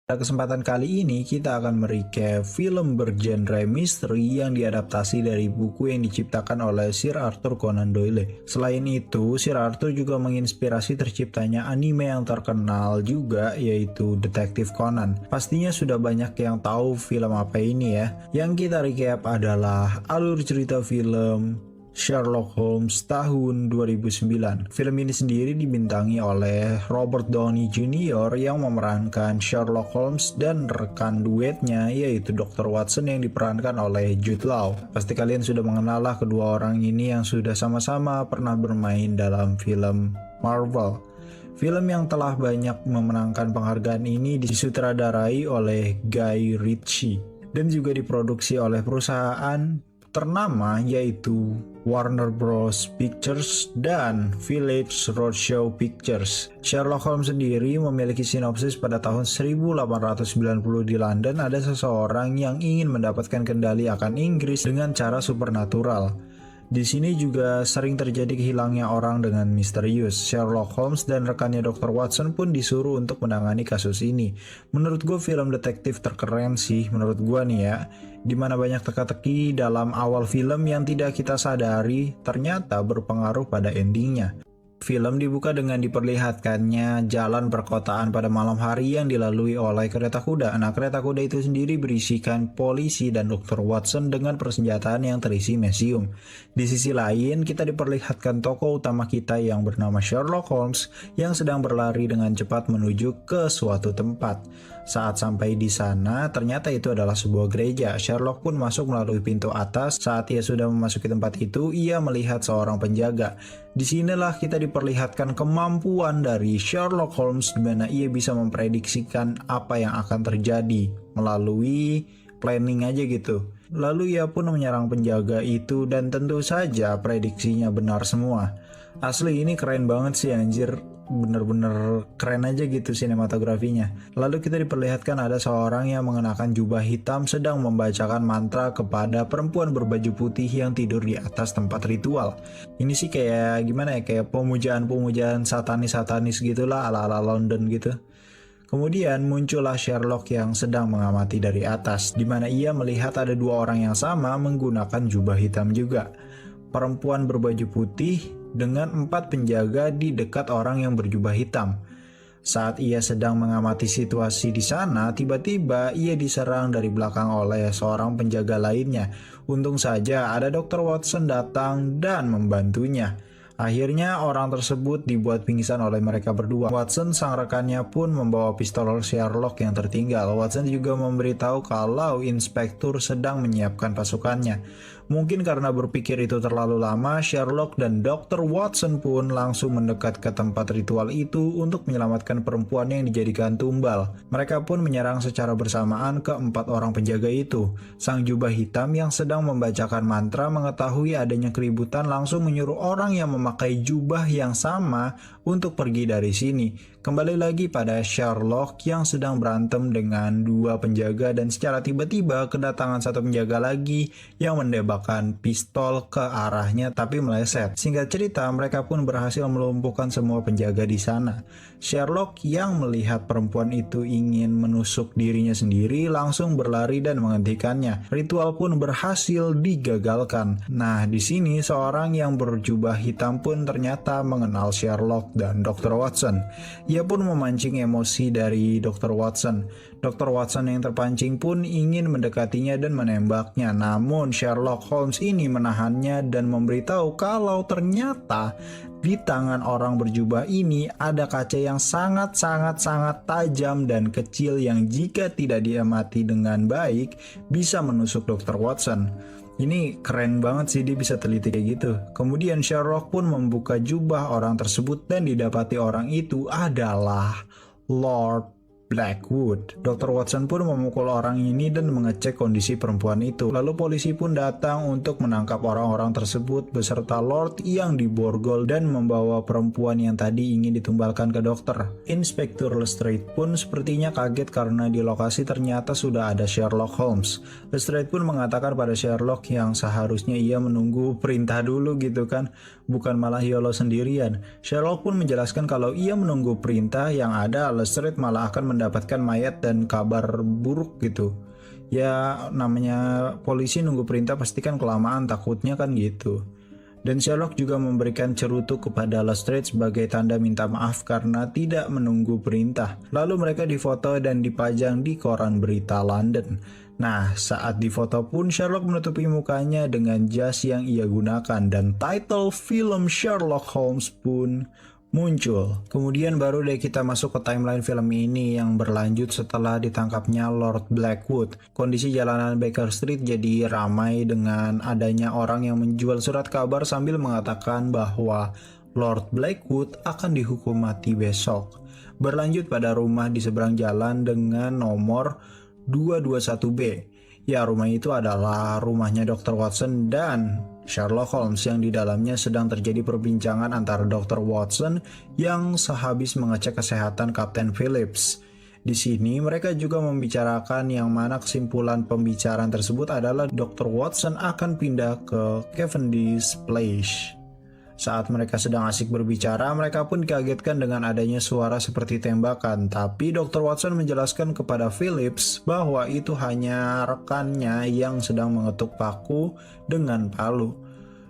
Pada kesempatan kali ini kita akan merecap film bergenre misteri yang diadaptasi dari buku yang diciptakan oleh Sir Arthur Conan Doyle. Selain itu, Sir Arthur juga menginspirasi terciptanya anime yang terkenal juga, yaitu Detektif Conan. Pastinya sudah banyak yang tahu film apa ini ya. Yang kita recap adalah alur cerita film Sherlock Holmes tahun 2009. Film ini sendiri dibintangi oleh Robert Downey Jr. yang memerankan Sherlock Holmes dan rekan duetnya yaitu Dr. Watson yang diperankan oleh Jude Law. Pasti kalian sudah mengenal lah kedua orang ini yang sudah sama-sama pernah bermain dalam film Marvel. Film yang telah banyak memenangkan penghargaan ini disutradarai oleh Guy Ritchie dan juga diproduksi oleh perusahaan ternama yaitu Warner Bros. Pictures dan Village Roadshow Pictures. Sherlock Holmes sendiri memiliki sinopsis pada tahun 1890 di London ada seseorang yang ingin mendapatkan kendali akan Inggris dengan cara supernatural. Di sini juga sering terjadi kehilangnya orang dengan misterius. Sherlock Holmes dan rekannya Dr. Watson pun disuruh untuk menangani kasus ini. Menurut gue film detektif terkeren sih, menurut gue nih ya. Dimana banyak teka-teki dalam awal film yang tidak kita sadari ternyata berpengaruh pada endingnya. Film dibuka dengan diperlihatkannya jalan perkotaan pada malam hari yang dilalui oleh kereta kuda. Nah, kereta kuda itu sendiri berisikan polisi dan Dr. Watson dengan persenjataan yang terisi mesium. Di sisi lain, kita diperlihatkan tokoh utama kita yang bernama Sherlock Holmes yang sedang berlari dengan cepat menuju ke suatu tempat. Saat sampai di sana, ternyata itu adalah sebuah gereja. Sherlock pun masuk melalui pintu atas. Saat ia sudah memasuki tempat itu, ia melihat seorang penjaga. Disinilah kita diperlihatkan kemampuan dari Sherlock Holmes di mana ia bisa memprediksikan apa yang akan terjadi melalui planning aja gitu. Lalu ia pun menyerang penjaga itu dan tentu saja prediksinya benar semua. Asli ini keren banget sih anjir. Bener-bener keren aja gitu sinematografinya. Lalu kita diperlihatkan ada seorang yang mengenakan jubah hitam sedang membacakan mantra kepada perempuan berbaju putih yang tidur di atas tempat ritual. Ini sih kayak gimana ya, kayak pemujaan-pemujaan satanis-satanis gitulah ala-ala London gitu. Kemudian muncullah Sherlock yang sedang mengamati dari atas, di mana ia melihat ada dua orang yang sama menggunakan jubah hitam juga. Perempuan berbaju putih dengan 4 penjaga di dekat orang yang berjubah hitam. Saat ia sedang mengamati situasi di sana, tiba-tiba ia diserang dari belakang oleh seorang penjaga lainnya. Untung saja ada Dr. Watson datang dan membantunya. Akhirnya orang tersebut dibuat pingsan oleh mereka berdua. Watson sang rekannya pun membawa pistol Sherlock yang tertinggal. Watson juga memberitahu kalau inspektur sedang menyiapkan pasukannya. Mungkin karena berpikir itu terlalu lama, Sherlock dan Dr. Watson pun langsung mendekat ke tempat ritual itu untuk menyelamatkan perempuan yang dijadikan tumbal. Mereka pun menyerang secara bersamaan ke 4 orang penjaga itu. Sang jubah hitam yang sedang membacakan mantra mengetahui adanya keributan langsung menyuruh orang yang memakai jubah yang sama untuk pergi dari sini. Kembali lagi pada Sherlock yang sedang berantem dengan 2 penjaga dan secara tiba-tiba kedatangan satu penjaga lagi yang menembakkan pistol ke arahnya tapi meleset. Singkat cerita, mereka pun berhasil melumpuhkan semua penjaga di sana. Sherlock yang melihat perempuan itu ingin menusuk dirinya sendiri langsung berlari dan menghentikannya. Ritual pun berhasil digagalkan. Nah, di sini seorang yang berjubah hitam pun ternyata mengenal Sherlock dan Dr. Watson. Ia pun memancing emosi dari Dr. Watson. Dr. Watson yang terpancing pun ingin mendekatinya dan menembaknya. Namun Sherlock Holmes ini menahannya dan memberitahu kalau ternyata di tangan orang berjubah ini ada kaca yang sangat tajam dan kecil yang jika tidak diamati dengan baik bisa menusuk Dr. Watson. Ini keren banget sih, dia bisa teliti kayak gitu. Kemudian Sherlock pun membuka jubah orang tersebut dan didapati orang itu adalah Lord Blackwood. Dr. Watson pun memukul orang ini dan mengecek kondisi perempuan itu. Lalu polisi pun datang untuk menangkap orang-orang tersebut beserta Lord yang diborgol dan membawa perempuan yang tadi ingin ditumbalkan ke dokter. Inspektur Lestrade pun sepertinya kaget karena di lokasi ternyata sudah ada Sherlock Holmes. Lestrade pun mengatakan pada Sherlock yang seharusnya ia menunggu perintah dulu gitu kan, bukan malah YOLO sendirian. Sherlock pun menjelaskan kalau ia menunggu perintah yang ada Lestrade malah akan mendapatkan mayat dan kabar buruk gitu. Ya namanya polisi nunggu perintah pasti kan kelamaan, takutnya kan gitu. Dan Sherlock juga memberikan cerutu kepada Lestrade sebagai tanda minta maaf karena tidak menunggu perintah. Lalu mereka difoto dan dipajang di koran berita London. Nah, saat difoto pun Sherlock menutupi mukanya dengan jas yang ia gunakan dan title film Sherlock Holmes pun muncul. Kemudian baru deh kita masuk ke timeline film ini yang berlanjut setelah ditangkapnya Lord Blackwood. Kondisi jalanan Baker Street jadi ramai dengan adanya orang yang menjual surat kabar sambil mengatakan bahwa Lord Blackwood akan dihukum mati besok. Berlanjut pada rumah di seberang jalan dengan nomor 221B. Ya, rumah itu adalah rumahnya Dr. Watson dan Sherlock Holmes yang di dalamnya sedang terjadi perbincangan antara Dr. Watson yang sehabis mengecek kesehatan Kapten Phillips. Di sini mereka juga membicarakan yang mana kesimpulan pembicaraan tersebut adalah Dr. Watson akan pindah ke Cavendish Place. Saat mereka sedang asik berbicara, mereka pun dikagetkan dengan adanya suara seperti tembakan. Tapi Dr. Watson menjelaskan kepada Phillips bahwa itu hanya rekannya yang sedang mengetuk paku dengan palu.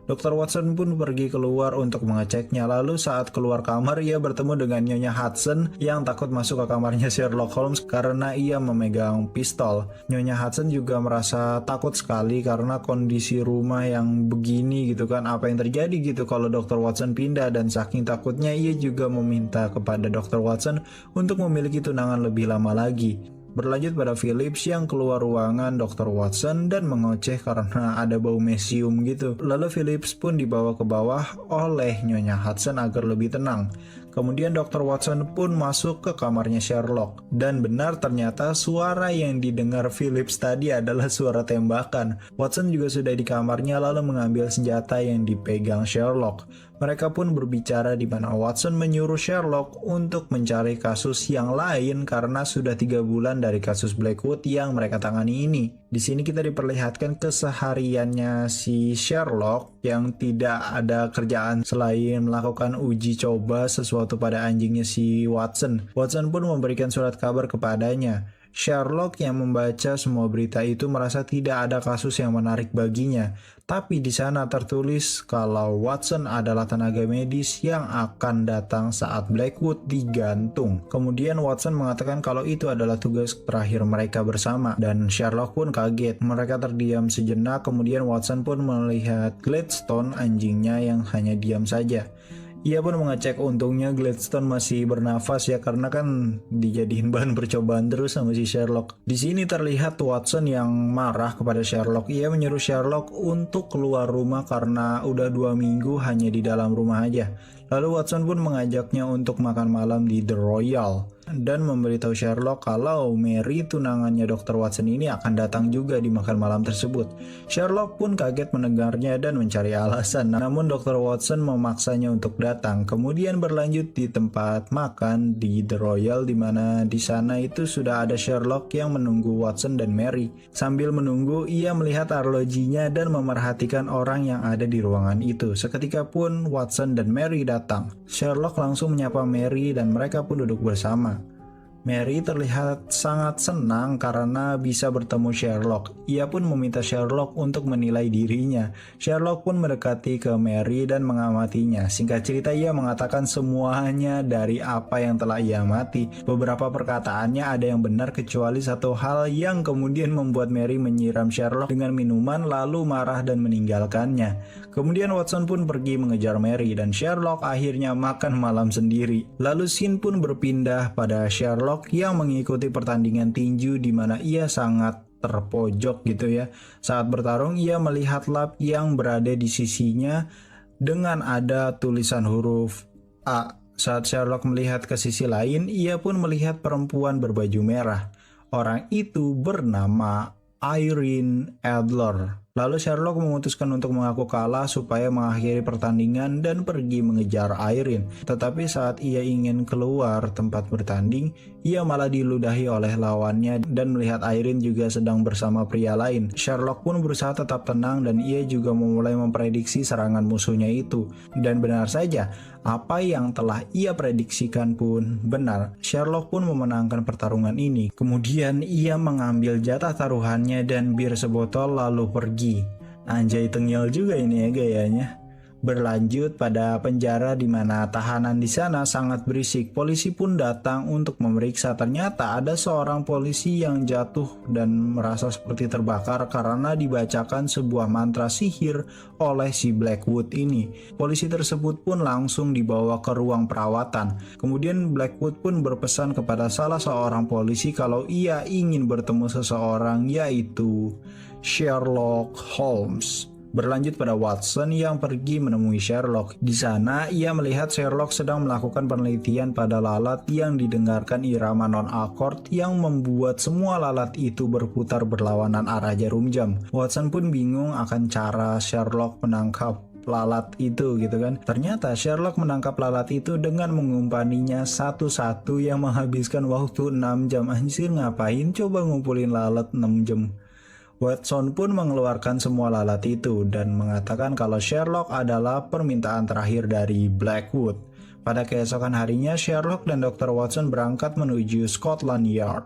Dr. Watson pun pergi keluar untuk mengeceknya. Lalu saat keluar kamar, ia bertemu dengan Nyonya Hudson yang takut masuk ke kamarnya Sherlock Holmes karena ia memegang pistol. Nyonya Hudson juga merasa takut sekali karena kondisi rumah yang begini gitu kan. Apa yang terjadi gitu kalau Dr. Watson pindah, dan saking takutnya ia juga meminta kepada Dr. Watson untuk memiliki tunangan lebih lama lagi. Berlanjut pada Phillips yang keluar ruangan Dr. Watson dan mengoceh karena ada bau mesium gitu. Lalu Phillips pun dibawa ke bawah oleh Nyonya Hudson agar lebih tenang. Kemudian Dr. Watson pun masuk ke kamarnya Sherlock. Dan benar ternyata suara yang didengar Phillips tadi adalah suara tembakan. Watson juga sudah di kamarnya lalu mengambil senjata yang dipegang Sherlock. Mereka pun berbicara di mana Watson menyuruh Sherlock untuk mencari kasus yang lain karena sudah 3 bulan dari kasus Blackwood yang mereka tangani ini. Di sini kita diperlihatkan kesehariannya si Sherlock yang tidak ada kerjaan selain melakukan uji coba sesuatu pada anjingnya si Watson. Watson pun memberikan surat kabar kepadanya. Sherlock yang membaca semua berita itu merasa tidak ada kasus yang menarik baginya. Tapi di sana tertulis kalau Watson adalah tenaga medis yang akan datang saat Blackwood digantung. Kemudian Watson mengatakan kalau itu adalah tugas terakhir mereka bersama. Dan Sherlock pun kaget. Mereka terdiam sejenak, kemudian Watson pun melihat Gladstone, anjingnya yang hanya diam saja. Ia pun mengecek, untungnya Gladstone masih bernafas ya karena kan dijadiin bahan percobaan terus sama si Sherlock. Di sini terlihat Watson yang marah kepada Sherlock. Ia menyuruh Sherlock untuk keluar rumah karena udah 2 minggu hanya di dalam rumah aja. Lalu Watson pun mengajaknya untuk makan malam di The Royal dan memberitahu Sherlock kalau Mary, tunangannya Dr. Watson ini akan datang juga di makan malam tersebut. Sherlock pun kaget mendengarnya dan mencari alasan, namun Dr. Watson memaksanya untuk datang. Kemudian berlanjut di tempat makan di The Royal, di mana di sana itu sudah ada Sherlock yang menunggu Watson dan Mary. Sambil menunggu, ia melihat arlojinya dan memerhatikan orang yang ada di ruangan itu. Seketika pun Watson dan Mary datang. Sherlock langsung menyapa Mary dan mereka pun duduk bersama. Mary terlihat sangat senang karena bisa bertemu Sherlock. Ia pun meminta Sherlock untuk menilai dirinya. Sherlock pun mendekati ke Mary dan mengamatinya. Singkat cerita, ia mengatakan semuanya dari apa yang telah ia amati. Beberapa perkataannya ada yang benar kecuali satu hal yang kemudian membuat Mary menyiram Sherlock dengan minuman lalu marah dan meninggalkannya. Kemudian Watson pun pergi mengejar Mary dan Sherlock akhirnya makan malam sendiri. Lalu scene pun berpindah pada Sherlock yang mengikuti pertandingan tinju di mana ia sangat terpojok gitu ya. Saat bertarung ia melihat lap yang berada di sisinya dengan ada tulisan huruf A. Saat Sherlock melihat ke sisi lain, ia pun melihat perempuan berbaju merah. Orang itu bernama Irene Adler. Lalu Sherlock memutuskan untuk mengaku kalah supaya mengakhiri pertandingan dan pergi mengejar Irene. Tetapi saat ia ingin keluar tempat bertanding, ia malah diludahi oleh lawannya dan melihat Irene juga sedang bersama pria lain. Sherlock pun berusaha tetap tenang dan ia juga memulai memprediksi serangan musuhnya itu. Dan benar saja, apa yang telah ia prediksikan pun benar. Sherlock pun memenangkan pertarungan ini. Kemudian ia mengambil jatah taruhannya dan bir sebotol lalu pergi. Anjay, tengil juga ini ya gayanya. Berlanjut pada penjara di mana tahanan di sana sangat berisik. Polisi pun datang untuk memeriksa. Ternyata ada seorang polisi yang jatuh dan merasa seperti terbakar karena dibacakan sebuah mantra sihir oleh si Blackwood ini. Polisi tersebut pun langsung dibawa ke ruang perawatan. Kemudian Blackwood pun berpesan kepada salah seorang polisi kalau ia ingin bertemu seseorang, yaitu Sherlock Holmes. Berlanjut pada Watson yang pergi menemui Sherlock. Di sana ia melihat Sherlock sedang melakukan penelitian pada lalat yang didengarkan irama non-akord yang membuat semua lalat itu berputar berlawanan arah jarum jam. Watson pun bingung akan cara Sherlock menangkap lalat itu gitu kan. Ternyata Sherlock menangkap lalat itu dengan mengumpaninya satu-satu yang menghabiskan waktu 6 jam. Anjir, ngapain coba ngumpulin lalat 6 jam? Watson pun mengeluarkan semua lalat itu dan mengatakan kalau Sherlock adalah permintaan terakhir dari Blackwood. Pada keesokan harinya, Sherlock dan Dr. Watson berangkat menuju Scotland Yard.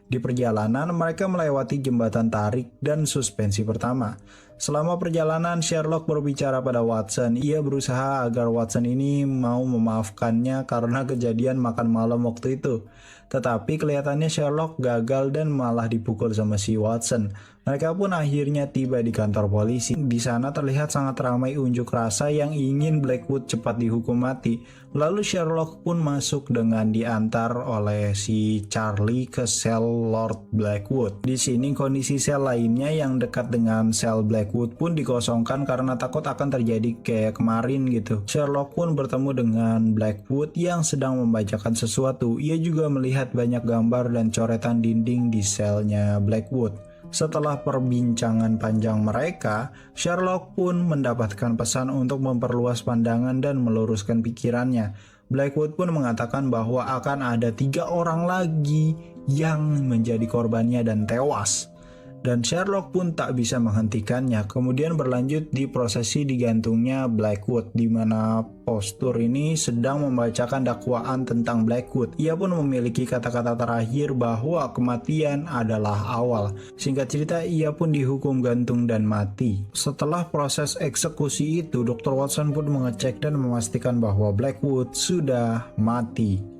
Di perjalanan, mereka melewati jembatan tarik dan suspensi pertama. Selama perjalanan, Sherlock berbicara pada Watson. Ia berusaha agar Watson ini mau memaafkannya karena kejadian makan malam waktu itu. Tetapi kelihatannya Sherlock gagal dan malah dipukul sama si Watson. Mereka pun akhirnya tiba di kantor polisi. Di sana terlihat sangat ramai unjuk rasa yang ingin Blackwood cepat dihukum mati. Lalu Sherlock pun masuk dengan diantar oleh si Charlie ke sel Lord Blackwood. Di sini kondisi sel lainnya yang dekat dengan sel Blackwood pun dikosongkan karena takut akan terjadi kayak kemarin gitu. Sherlock pun bertemu dengan Blackwood yang sedang membacakan sesuatu. Ia juga melihat banyak gambar dan coretan dinding di selnya Blackwood. Setelah perbincangan panjang mereka, Sherlock pun mendapatkan pesan untuk memperluas pandangan dan meluruskan pikirannya. Blackwood pun mengatakan bahwa akan ada 3 orang lagi yang menjadi korbannya dan tewas. Dan Sherlock pun tak bisa menghentikannya. Kemudian berlanjut di prosesi digantungnya Blackwood, di mana postur ini sedang membacakan dakwaan tentang Blackwood. Ia pun memiliki kata-kata terakhir bahwa kematian adalah awal. Singkat cerita, ia pun dihukum gantung dan mati. Setelah proses eksekusi itu, Dr. Watson pun mengecek dan memastikan bahwa Blackwood sudah mati.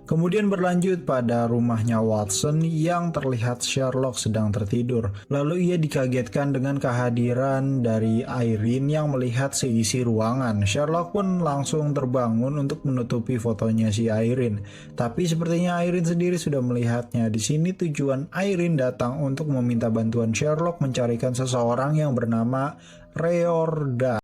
Kemudian berlanjut pada rumahnya Watson yang terlihat Sherlock sedang tertidur. Lalu ia dikagetkan dengan kehadiran dari Irene yang melihat seisi ruangan. Sherlock pun langsung terbangun untuk menutupi fotonya si Irene. Tapi sepertinya Irene sendiri sudah melihatnya. Di sini tujuan Irene datang untuk meminta bantuan Sherlock mencarikan seseorang yang bernama Riordan.